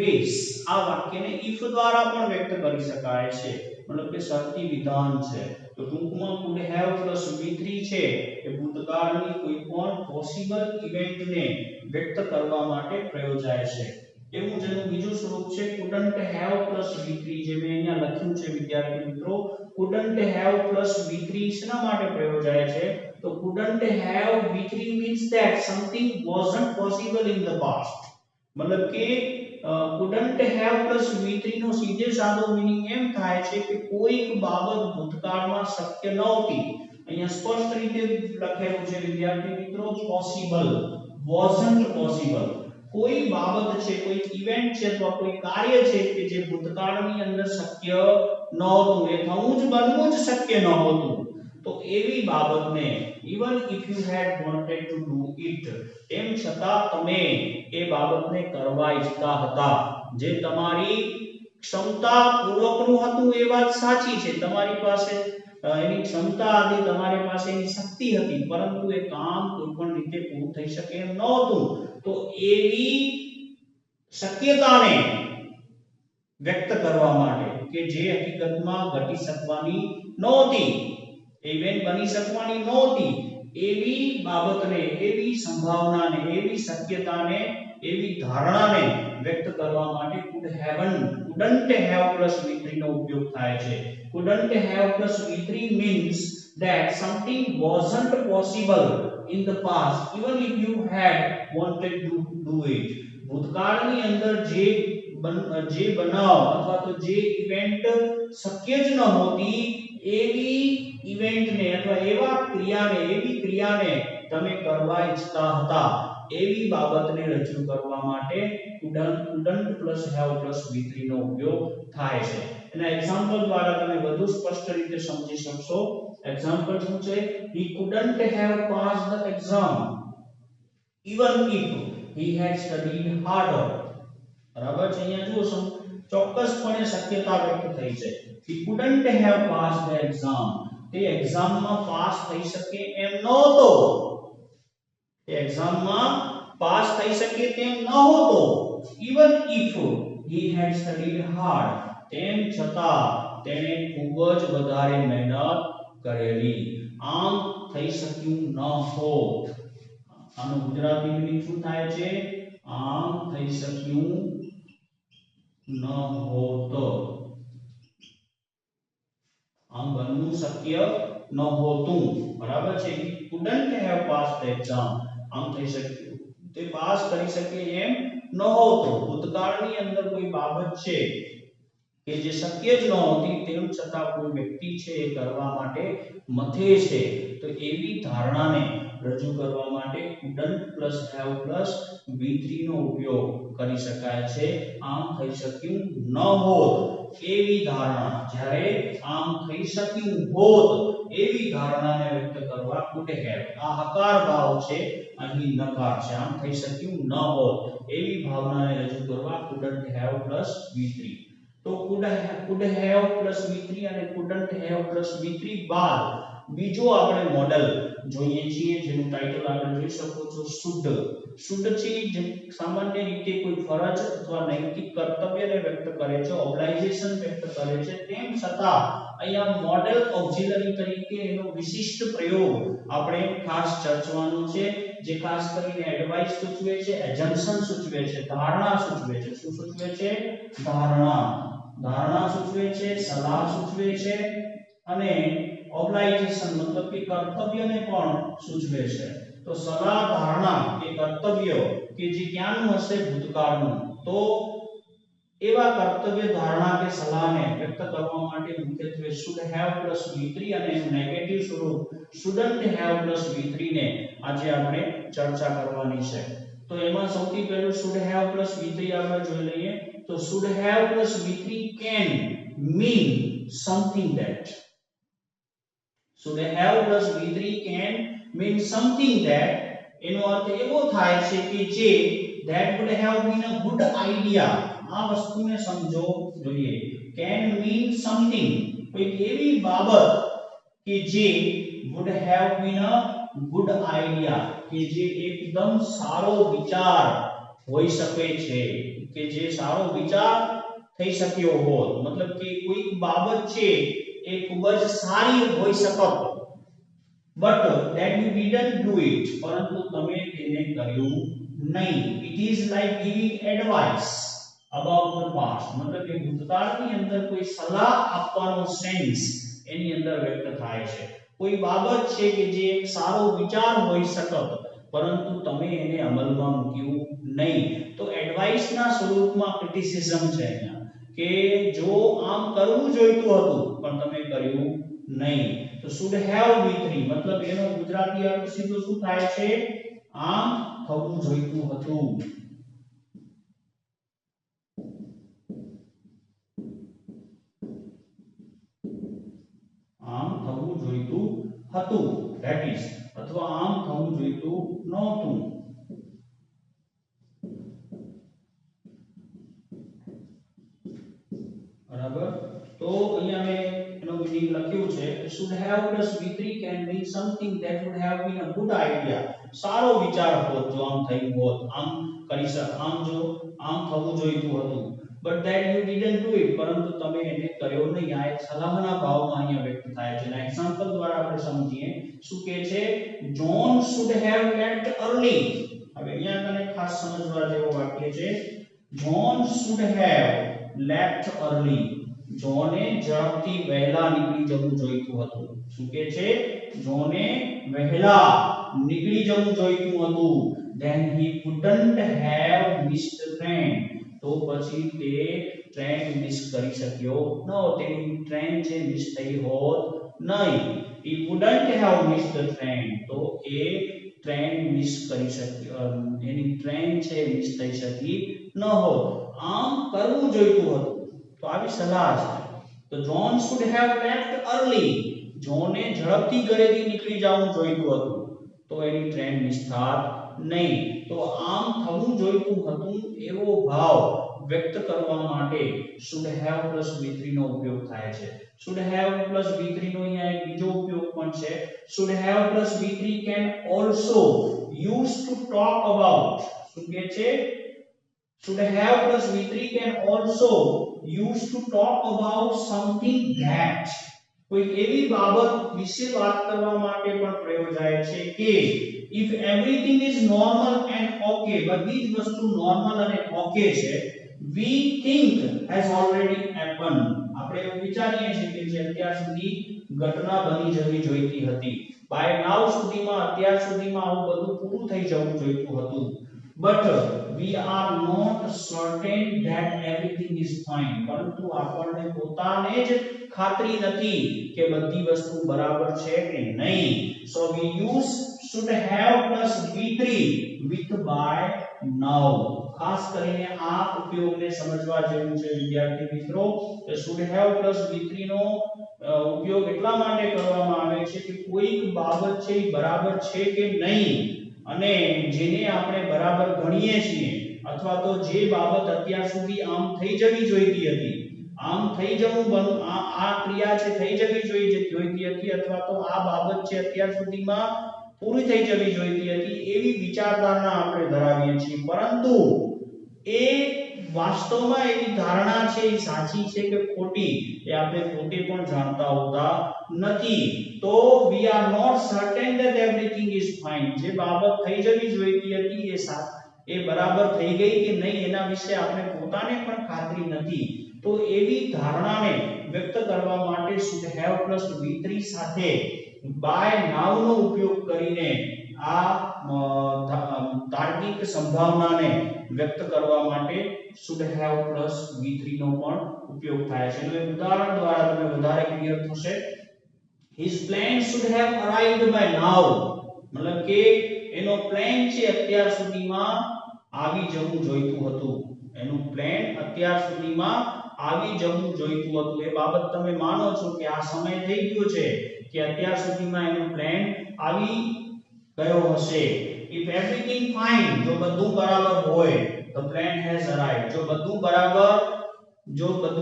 race. આ વાક્યને if દ્વારા પણ વ્યક્ત કરી શકાય છે. મતલબ કે શરતી વિધાન છે. તો ટૂંકમાં could have plus v3 છે એ ભૂતકાળની કોઈ પણ પોસિબલ ઇવેન્ટને વ્યક્ત કરવા માટે પ્રયોજાય છે. એવું જેનું બીજું સ્વરૂપ છે couldn't have plus v3, જે મેં અહીંયા લખ્યું છે વિદ્યાર્થી મિત્રો. couldn't have plus v3 શેના માટે પ્રયોજાય છે? તો couldn't have v3 means that something wasn't possible in the past. મતલબ કે couldn't have plus v3 નો સીધે સાદો મીનિંગ એમ થાય છે કે કોઈક બાબત ભૂતકાળમાં શક્ય નહોતી. અહીંયા સ્પષ્ટ રીતે લખેલું છે વિદ્યાર્થી મિત્રો, possible, wasn't possible. કોઈ બાબત છે, કોઈ ઇવેન્ટ છે અથવા કોઈ કાર્ય છે કે જે ભૂતકાળની અંદર શક્ય નહોતું, એ થવું જ બનવું જ શક્ય નહોતું, તો એવી બાબતને even if you had wanted to do it, એમ છતાં તમે એ બાબતને કરવા ઈચ્છતા હતા, જે તમારી ક્ષમતા પૂર્વકનું હતું એ વાત સાચી છે, તમારી પાસે એની ક્ષમતા હતી, તમારી પાસે એની શક્તિ હતી, પરંતુ એ કામ કોઈ પણ રીતે પૂરું થઈ શકે એમ નહોતું, તો એવી શક્યતાને વ્યક્ત કરવા માટે કે જે હકીકતમાં ઘટી શકવાની નહોતી, ઇવેન્ટ બની શકવાની નહોતી, એવી બાબતને, એવી સંભાવનાને, એવી શક્યતાને, એવી ધારણાને વ્યક્ત કરવા માટે couldn't have plus v3 નો ઉપયોગ થાય છે. couldn't have plus v3 means that something wasn't possible in the past even if you had wanted to do it. ભૂતકાળની અંદર જે બનાવ અથવા તો જે ઇવેન્ટ શક્ય જ નહોતી, એવી ઇવેન્ટને અથવા એવી ક્રિયાને તમે કરવા ઈચ્છતા હતા, એવી બાબતને રજૂ કરવા માટે couldn't plus have plus v3 નો ઉપયોગ થાય છે. એના એક્ઝામ્પલ દ્વારા તમે વધુ સ્પષ્ટ રીતે સમજી શકશો. એક્ઝામ્પલ શું છે? he couldn't have passed the exam even if he had studied harder. બરાબર છે? અહીંયા જુઓ, ચોક્કસપણે શક્યતા વ્યક્ત થઈ છે. he couldn't have passed the exam, તે એક્ઝામમાં પાસ થઈ શકે એમ નહોતો, તે એક્ઝામમાં પાસ થઈ શકે તેમ નહોતો, even if he had studied hard, તેમ છતાં તેણે ખૂબ જ વધારે મહેનત કરેલી, આમ થઈ શક્યું ન હોત. આનું ગુજરાતી મીનિંગ શું થાય છે? આમ થઈ શક્યું ન હોત, આમ બનવું શક્ય નહોતું. બરાબર છે? couldn't have passed the exam, આમ થઈ શક્યું, તે પાસ કરી શકે એમ નહોતો. ભૂતકાળની અંદર કોઈ બાબત છે કે જે શક્ય જ નહોતી, તેમ છતાં કોઈ વ્યક્તિ છે એ કરવા માટે મથે છે, તો એવી ધારણાને રજૂ કરવા માટે couldn't plus have plus v3 નો ઉપયોગ કરી શકાય છે. આમ થઈ શક્યું ન હોત, એવી ધારણા, જ્યારે આમ થઈ શક્યું હોત એવી ધારણાને વ્યક્ત કરવા could have, આ હકાર ભાવ છે, અહીં નકાર છે, આમ થઈ શક્યું ન હોત એવી ભાવનાને રજૂ કરવા couldn't have plus v3. તો could have plus v3 અને couldn't have plus v3 બાદ બીજો આપણે મોડેલ જોઈએ છીએ, જેનું ટાઇટલ આપણે જોઈ શકો છો, should છે, જે સામાન્ય રીતે કોઈ ફરજ અથવા નૈતિક કર્તવ્યને વ્યક્ત કરે છે, ઓબ્લાઇઝેશન વ્યક્ત કરે છે, તેમ છતાં અહીંયા મોડેલ ઓક્ઝિલરી તરીકે એનો વિશિષ્ટ પ્રયોગ આપણે ખાસ ચર્ચવાનો છે, જે ખાસ કરીને એડવાઇસ સૂચવે છે, એજમ્પશન સૂચવે છે, ધારણા સૂચવે છે. શું સૂચવે છે? ધારણા સૂચવે છે, સલાહ સૂચવે છે, અને ઓબ્લાઇઝેશન મતલબ કે કર્તવ્યને પણ સૂચવે છે. તો સલાહ, ધારણા કે કર્તવ્ય કે જે ક્યાંનું હશે? ભૂતકાળનું. તો એવા કર્તવ્ય, ધારણા કે સલાહને વ્યક્ત કરવા માટે મુખ્યત્વે should have plus v3 અને એનું નેગેટિવ સ્વરૂપ shouldn't have plus v3 ને આજે આપણે ચર્ચા કરવાની છે. તો એમાં સૌથી પહેલું should have plus v3 આપણે જોઈ લઈએ. તો should have plus v3 can mean something that, should have plus v3 can mean something that, એનો અર્થ એવો થાય છે કે જે that would have been a good idea, આ વસ્તુને સમજો જોઈએ. can mean something, કોઈ એવી બાબત કે જે would have been a good idea, કે જે એકદમ સારો વિચાર હોઈ શકે છે, કે જે સારો વિચાર થઈ શક્યો હોત, મતલબ કે કોઈ બાબત છે એ ખૂબ જ સારી હોઈ શકત, but that you didn't do it, પરંતુ તમે તેને કર્યું નહીં. it is like giving advice about the past, મતલબ કે ભૂતકાળની અંદર કોઈ સલાહ આપવાનો સેન્સ એની અંદર વ્યક્ત થાય છે. કોઈ બાબત છે કે જે એક સારો વિચાર હોઈ શકત, પરંતુ તમે એને અમલમાં મૂક્યું નહીં, તો એડવાઇસના સ્વરૂપમાં ક્રિટિસિઝમ છે અહીંયા, કે જો આમ કરવું જોઈતું હતું પણ તમે કર્યું નહીં. તો should have v3 મતલબ એનો ગુજરાતી અર્થ સીધો શું થાય છે? આમ થવું જોઈતું હતું. હતું ધેટ ઇઝ અથવા આમ થવું જોઈતું નહોતું બરાબર તો અહીંયા મેં એનો મીનિંગ લખ્યું છે should have plus v3 can mean something that would have been a good idea સારો વિચાર હોત જો આમ થયું હોત આમ કરી આમ જો આમ થવું જોઈતું હતું but that you didn't do it પરંતુ તમે એને કર્યો નહીં આ એક સલાહના ભાવમાં અહીંયા વ્યક્ત થાય છે અને એક્ઝામ્પલ દ્વારા આપણે સમજીએ શું કહે છે John should have left early હવે અહીંયા તને ખાસ સમજવા જેવો વાક્ય છે John should have left early જોને ઝડપથી વહેલા નીકળી જવું જોઈતું હતું શું કહે છે જોને વહેલા નીકળી જવું જોઈતું હતું then he couldn't have missed the train તો પછી તે ટ્રેન મિસ કરી શક્યો ન તેની ટ્રેન છે મિસ થઈ હોત નહીં he couldn't have missed the train તો એ ટ્રેન મિસ કરી શક્યો એની ટ્રેન છે મિસ થઈ શકી ન હોત આમ કરવું જોઈતું હતું તો આવી સલાહ છે તો John should have left early જોને ઝડપથી ઘરેથી નીકળી જવું જોઈતું હતું તો એની ટ્રેન મિસ થાત નહીં તો આમ થવું જોઈતું હતું એવો ભાવ વ્યક્ત કરવા માટે should have plus v3 નો ઉપયોગ થાય છે should have plus v3 નો અહીંયા એક બીજો ઉપયોગ પણ છે should have plus v3 can also use to talk about શું કહે છે should have plus v3 can also use to talk about something that કોઈ એવી બાબત વિશે વાત કરવા માટે પણ પ્રયોજાય છે કે if everything is normal and okay બધી જ વસ્તુ નોર્મલ અને ઓકે છે we think has already happened આપણે એવું વિચારીએ છીએ કે જે અત્યાર સુધી ઘટના બની જવી જોઈતી હતી by now સુધીમાં અત્યાર સુધીમાં આવું બધું પૂરું થઈ જવું જોઈતું હતું but we are not certain that everything is fine પરંતુ આપણને પોતાને જ ખાતરી નથી કે બધી વસ્તુ બરાબર છે કે નહીં so we use should have plus v3 with by now ખાસ કરીને આ ઉપયોગને સમજવા જેવું છે વિદ્યાર્થી મિત્રો કે should have plus v3 નો ઉપયોગ એટલા માટે કરવામાં આવે છે કે કોઈક બાબત છે એ બરાબર છે કે નહીં અને જેને આપણે બરાબર ગણીએ છીએ અથવા તો જે બાબત અત્યાર સુધી આમ થઈ જવી જોઈતી હતી આમ થઈ જવું આ ક્રિયા છે થઈ જવી જોઈતી હતી અથવા તો આ બાબત છે અત્યાર સુધીમાં પૂરી થઈ જવી જોઈતી હતી એવી વિચારધારણા આપણે ધરાવીએ છીએ પરંતુ એ વાસ્તવમાં એવી ધારણા છે એ સાચી છે કે ખોટી એ આપણે પોતે પણ જાણતા હોતા નથી તો we are not certain that everything is fine જે બાબત થઈ જવી જોઈતી હતી એ બરાબર થઈ ગઈ કે નહીં એના વિશે આપણે પોતાને પણ ખાતરી નથી તો એવી ધારણાને વ્યક્ત કરવા માટે should have plus v3 સાથે by now નો ઉપયોગ કરીને આ તાર્કિક સંભાવનાને વ્યક્ત કરવા માટે should have plus v3 નો પણ ઉપયોગ થાય છે એનું એક ઉદાહરણ દ્વારા તમને વધારે ક્લિયર થશે his plan should have arrived by now મતલબ કે એનો પ્લાન છે અત્યાર સુધીમાં આવી જવું જોઈતું હતું એનું પ્લાન અત્યાર સુધીમાં આવી જવું જોઈતું હતું એ બાબત તમે માનો છો કે આ સમય થઈ ગયો છે કે અત્યાર સુધીમાં એનો પ્લાન આવી ગયો હશે if everything fine જો બધું બરાબર હોય the plan has arrived જો બધું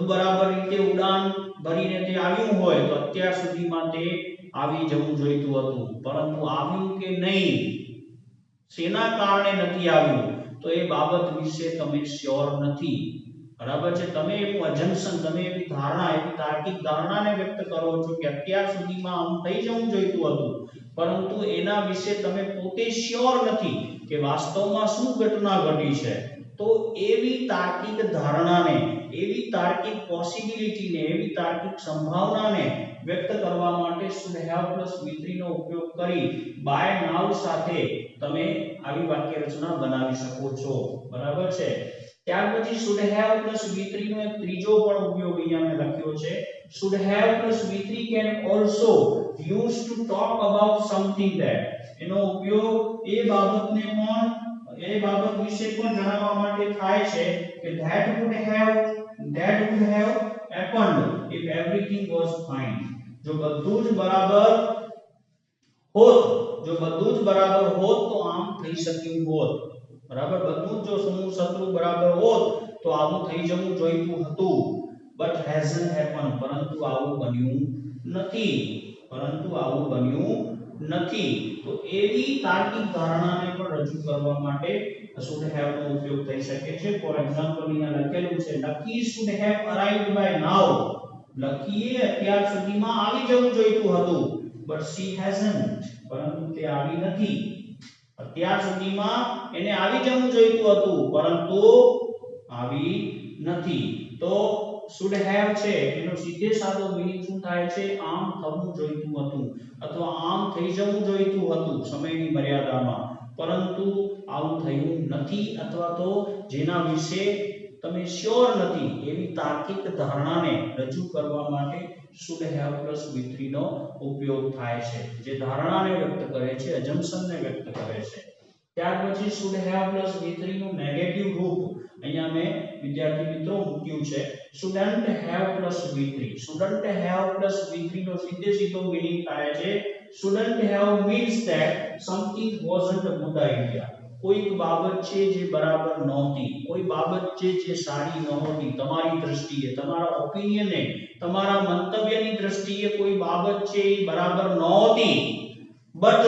બરાબર રીતે ઉડાન ભરીને તે આવ્યું હોય તો અત્યાર સુધીમાં તે આવી જવું જોઈતું હતું પરંતુ આવ્યું કે નહીં શેના કારણે નથી આવ્યું તો એ બાબત વિશે તમે શ્યોર નથી બરાબર છે તમે એવું અજમ્પશન તમે એવી ધારણા એવી તાર્કિક ધારણાને વ્યક્ત કરો છો કે અત્યાર સુધીમાં આમ થઈ જવું જોઈતું હતું પરંતુ એના વિશે તમે પોતે શ્યોર નથી કે વાસ્તવમાં શું ઘટના ઘટી છે તો એવી તાર્કિક ધારણાને એવી તાર્કિક પોસિબિલિટીને એવી તાર્કિક સંભાવનાને વ્યક્ત કરવા માટે should have plus v3 નો ઉપયોગ કરી by now સાથે તમે આવી વાક્ય રચના બનાવી શકો છો બરાબર છે ત્યાર પછી should have plus v3 નો એક ત્રીજો પણ ઉપયોગ અહીંયા મેં લખ્યો છે should have plus v3 can also used to talk about something that એનો ઉપયોગ એ બાબતને પણ એ બાબત વિશે પણ જણાવવા માટે થાય છે કે that would have happened if everything was fine જો બધું જ બરાબર હોત, જો બધું જ બરાબર હોત તો આમ થઈ શક્યું હોત, બરાબર, બધું જ જો સમૂહ શત્રુ બરાબર હોત તો આવું થઈ જવું જોઈતું હતું, બટ hasn't happened, પરંતુ આવું બન્યું નથી, પરંતુ આવું બન્યું નથી. તો એવી તાર્કિક ધારણાને પણ રજૂ કરવા માટે should have નો ઉપયોગ થઈ શકે છે. ફોર એક્ઝામ્પલ અહીંયા લખેલું છે Lucky should have arrived by now, લકીએ અત્યાર સુધીમાં આવી જવું જોઈતું હતું, but she hasn't, પરંતુ તે આવી નથી. અત્યાર સુધીમાં એને આવી જવું જોઈતું હતું પરંતુ આવી નથી. તો should have છે એનો સીધે સાદો મીનિંગ શું થાય છે? આમ થવું જોઈતું હતું અથવા આમ થઈ જવું જોઈતું હતું સમયની મર્યાદામાં, પરંતુ આવું થયું નથી અથવા તો જેના વિશે તમે શ્યોર નથી એવી તાર્કિક ધારણાને રજૂ કરવા માટે should have plus V3 નો ઉપયોગ થાય છે, જે ધારણાને વ્યક્ત કરે છે, અજમ્પશનને વ્યક્ત કરે છે. ત્યાર પછી should have plus V3 નું નેગેટિવ રૂપ અહીંયા મેં વિદ્યાર્થી મિત્રો મૂક્યું છે shouldn't have plus V3. shouldn't have plus V3 નો સીધે સીધો મીનિંગ થાય છે shouldn't have means that something wasn't a good idea. કોઈક બાબત છે જે બરાબર નહોતી, કોઈ બાબત છે જે સારી નહોતી, તમારી દ્રષ્ટિએ, તમારા ઓપિનિયને, તમારા મંતવ્યની દ્રષ્ટિએ કોઈ બાબત છે એ બરાબર નહોતી, but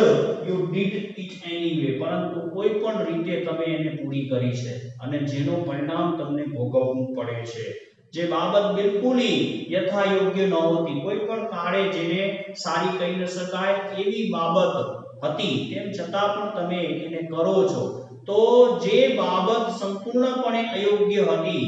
you did it anyway, પરંતુ કોઈ પણ રીતે તમે એને પૂરી કરી છે અને જેનો પરિણામ તમને ભોગવવું પડે છે. જે બાબત બિલકુલી યથાયોગ્ય નહોતી, કોઈ પણ કાળે જેને સારી કહી ન શકાય એવી બાબત હતી, તેમ છતાં પણ તમે એને કરો છો, તો જે બાબત સંપૂર્ણપણે અયોગ્ય હતી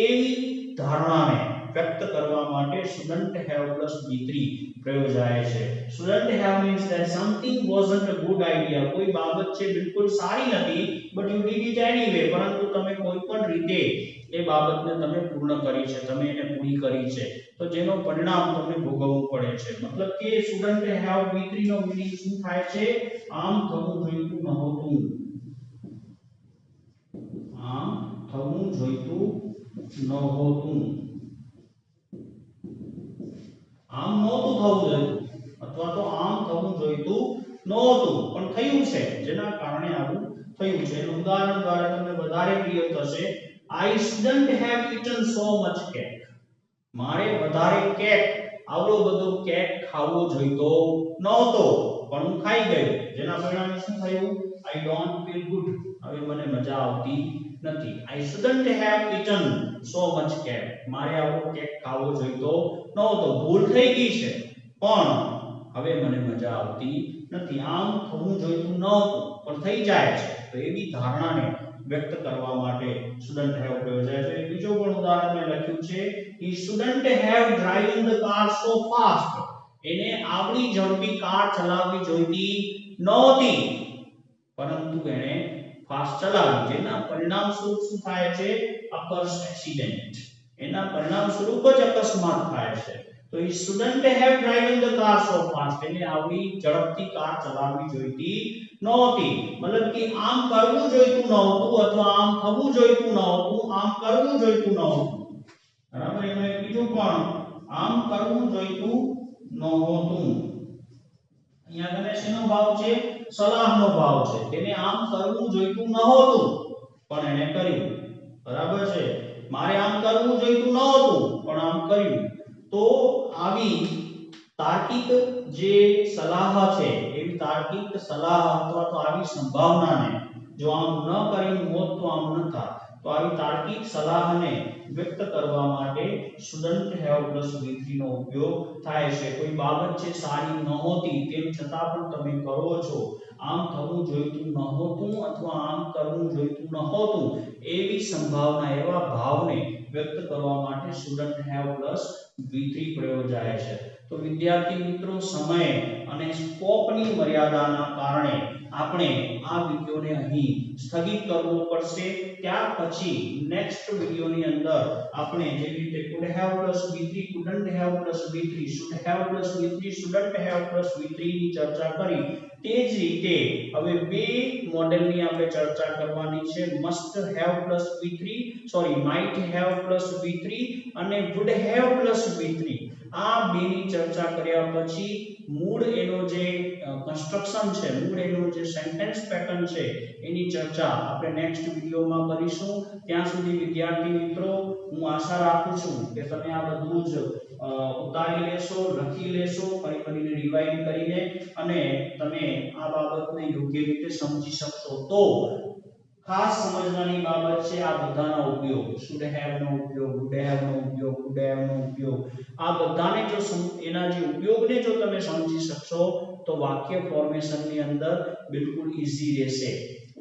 એવી ધારણાને વ્યક્ત કરવા માટે shouldn't have plus V3 પ્રયોજાય છે. shouldn't have means that something wasn't a good idea. કોઈ બાબત છે બિલકુલ સારી નથી, but you did it anyway, પરંતુ તમે કોઈ પણ રીતે એ બાબતને તમે પૂર્ણ કરી છે, તમે એને પૂરી કરી છે, તો જેનો પરિણામ તમને ભોગવવું પડે છે. મતલબ કે shouldn't have V3 નો મીનિંગ શું થાય છે? આમ થવું જોઈતું નહોતું, આમ થવું જોઈતું નહોતું, આમ નહોતું થવું જોઈતું અથવા તો આમ થવું જોઈતું નહોતું પણ થયું છે, જેના કારણે આવું થયું છે. એનું ઉદાહરણ દ્વારા તમને વધારે ક્લિયર થશે. I shouldn't have eaten so much cake. મારે વધારે કેક, આવડો બધો કેક ખાવો જોઈતો નહોતો પણ હું ખાઈ ગયો, જેના પરિણામે શું થયું? I don't feel good. હવે મને મજા આવતી નથી. I shouldn't have eaten so much cake. મારે આવડો કેક ખાવો જોઈતો નહોતો, ભૂલ થઈ ગઈ છે પણ હવે મને મજા આવતી નથી. આમ થવું જોઈતું નહોતું પણ થઈ જાય છે, તો એવી ધારણાને વ્યક્ત કરવા માટે shouldn't have પ્રયોજાય છે. બીજો પણ ઉદાહરણ મેં લખ્યું છે he shouldn't have driven the car so fast. એને આવડી ઝડપી કાર ચલાવવી જોઈતી નહોતી પરંતુ એણે ફાસ્ટ ચલાવી, જેના પરિણામ સ્વરૂપ શું થાય છે? occurs accident. એના પરિણામ સ્વરૂપ જ અકસ્માત થાય છે. તો he shouldn't have driven the car so fast. એને આવડી ઝડપથી કાર ચલાવવી જોઈતી નહોતી. મતલબ કે આમ કરવું જોઈતું નહોતું અથવા આમ થવું જોઈતું નહોતું, આમ કરવું જોઈતું નહોતું, બરાબર. એનો એક બીજું પણ આમ કરવું જોઈતું નહોતું. અહીંયા તમે શેનો ભાવ છે? સલાહનો ભાવ છે. તેને આમ કરવું જોઈતું નહોતું પણ એને કર્યું, બરાબર છે. મારે આમ કરવું જોઈતું નહોતું પણ આમ કર્યું. તો આવી તાર્કિક જે સલાહ છે, એવી તાર્કિક સલાહ અથવા તો આવી સંભાવનાને જો આમ ન કર્યું હોત તો આમ ન થાત, તો આવી તાર્કિક સલાહને વ્યક્ત કરવા માટે shouldn't have plus V3 નો ઉપયોગ થાય છે. કોઈ બાબત છે સારી નહોતી તેમ છતાં પણ તમે કરો છો, આમ થવું જોઈતું નહોતું અથવા આમ કરવું જોઈતું નહોતું એવી સંભાવના, એવા ભાવને વ્યક્ત કરવા માટે shouldn't have plus V3 પ્રયોજાય છે. તો વિદ્યાર્થી મિત્રો, સમય અને સ્કોપની મર્યાદાના કારણે આપણે આ વિડિયોને અહીં સ્થગિત કરવો પડશે. ત્યાર પછી નેક્સ્ટ વિડિયોની અંદર આપણે જેવી રીતે could have plus V3, couldn't have plus V3, should have plus V3, shouldn't have plus V3 ની ચર્ચા કરી, તે જ રીતે હવે બે મોડેલની આપણે ચર્ચા કરવાની છે. must have plus V3, might have plus V3 અને would have plus V3. આ બેની ચર્ચા કર્યા પછી મૂળ એનો જે કન્સ્ટ્રક્શન છે, મૂળ એનું જે સેન્ટેન્સ પેટર્ન છે એની ચર્ચા આપણે નેક્સ્ટ વિડિયોમાં કરીશું. ત્યાં સુધી વિદ્યાર્થી મિત્રો હું આશા રાખું છું કે તમે આ બધું જ ઉતારી લેશો, લખી લેશો, ફરીને રિવાઇઝ કરીને અને તમે આ બાબતને યોગ્ય રીતે સમજી શકશો. તો ખાસ સમજવાની બાબત છે આ બધાના ઉપયોગ, should have નો ઉપયોગ, would have નો ઉપયોગ, could have નો ઉપયોગ, આ બધાને જો એના જે ઉપયોગને જો તમે સમજી શકશો તો વાક્ય ફોર્મેશનની અંદર બિલકુલ ઈઝી રહેશે.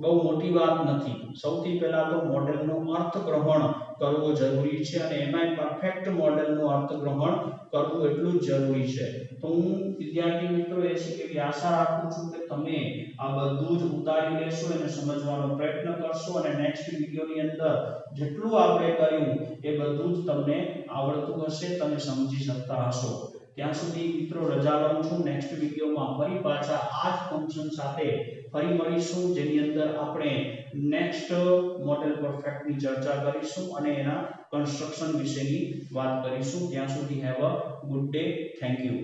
બહુ મોટી વાત નથી. સૌથી પહેલા તો મોડેલનો અર્થગ્રહણ કરવો જરૂરી છે અને એમાંય પરફેક્ટ મોડેલનો અર્થગ્રહણ કરવું એટલું જ જરૂરી છે. તો હું વિદ્યાર્થી મિત્રો એવી આશા રાખું છું કે તમે આ બધું જ ઉતારી લેશો અને સમજવાનો પ્રયત્ન કરશો અને નેક્સ્ટ વિડિયોની અંદર જેટલું આપણે કર્યું એ બધું જ તમને આવડતું હશે, તમે સમજી શકતા હશો. ત્યાં સુધી મિત્રો રજા લઉં છું. નેક્સ્ટ વિડિયોમાં ફરી પાછા આ જ ફંક્શન સાથે ફરી મળીશું, જેની અંદર આપણે નેક્સ્ટ મોડેલ પરફેક્ટની ચર્ચા કરીશું અને એના કન્સ્ટ્રક્શન વિશેની વાત કરીશું. ત્યાં સુધી have a good day. Thank you.